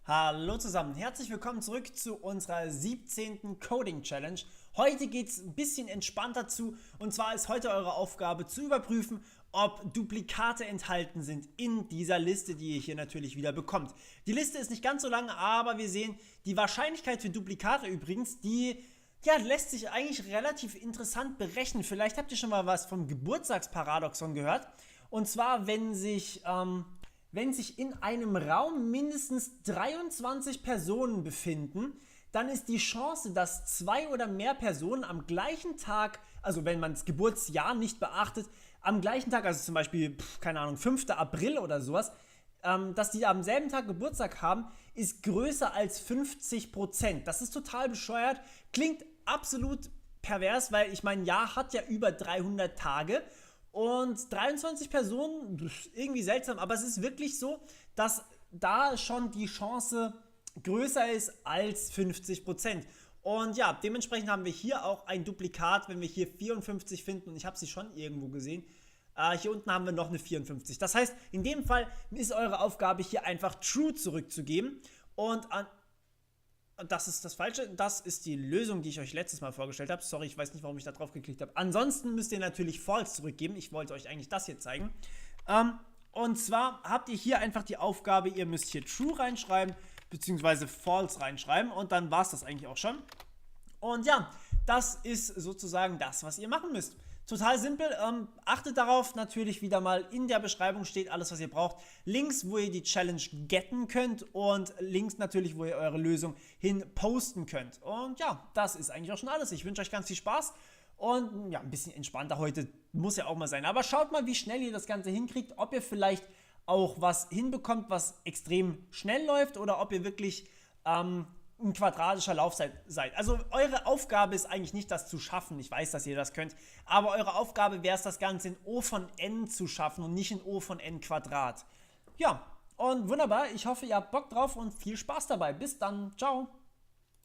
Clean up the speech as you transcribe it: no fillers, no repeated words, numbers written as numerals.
Hallo zusammen, herzlich willkommen zurück zu unserer 17. Coding Challenge. Heute geht es ein bisschen entspannter zu, und zwar ist heute eure Aufgabe zu überprüfen, ob Duplikate enthalten sind in dieser Liste, die ihr hier natürlich wieder bekommt. Die Liste ist nicht ganz so lang, aber wir sehen die Wahrscheinlichkeit für Duplikate übrigens, die lässt sich eigentlich relativ interessant berechnen. Vielleicht habt ihr schon mal was vom Geburtstagsparadoxon gehört. Und zwar, wenn sich in einem Raum mindestens 23 Personen befinden, dann ist die Chance, dass 2 oder mehr Personen am gleichen Tag, also wenn man das Geburtsjahr nicht beachtet, am gleichen Tag, also zum Beispiel, keine Ahnung, 5. April oder sowas, dass die am selben Tag Geburtstag haben, ist größer als 50%. Das ist total bescheuert, klingt absolut pervers, weil ich mein Jahr hat ja über 300 Tage. Und 23 Personen, irgendwie seltsam, aber es ist wirklich so, dass da schon die Chance größer ist als 50%. Und ja, dementsprechend haben wir hier auch ein Duplikat, wenn wir hier 54 finden, und ich habe sie schon irgendwo gesehen. Hier unten haben wir noch eine 54. Das heißt, in dem Fall ist eure Aufgabe hier einfach True zurückzugeben. Und das ist das Falsche, das ist die Lösung, die ich euch letztes Mal vorgestellt habe. Sorry, ich weiß nicht, warum ich da drauf geklickt habe. Ansonsten müsst ihr natürlich False zurückgeben. Ich wollte euch eigentlich das hier zeigen. Und zwar habt ihr hier einfach die Aufgabe, ihr müsst hier True reinschreiben, beziehungsweise False reinschreiben, und dann war es das eigentlich auch schon. Und ja, das ist sozusagen das, was ihr machen müsst. Total simpel, achtet darauf, natürlich wieder mal in der Beschreibung steht alles, was ihr braucht. Links, wo ihr die Challenge getten könnt, und links natürlich, wo ihr eure Lösung hin posten könnt. Und ja, das ist eigentlich auch schon alles. Ich wünsche euch ganz viel Spaß und ja, ein bisschen entspannter heute muss ja auch mal sein. Aber schaut mal, wie schnell ihr das Ganze hinkriegt, ob ihr vielleicht auch was hinbekommt, was extrem schnell läuft, oder ob ihr wirklich ein quadratischer Lauf seid. Also eure Aufgabe ist eigentlich nicht, das zu schaffen. Ich weiß, dass ihr das könnt. Aber eure Aufgabe wäre es, das Ganze in O von n zu schaffen und nicht in O von n Quadrat. Ja, und wunderbar. Ich hoffe, ihr habt Bock drauf und viel Spaß dabei. Bis dann. Ciao.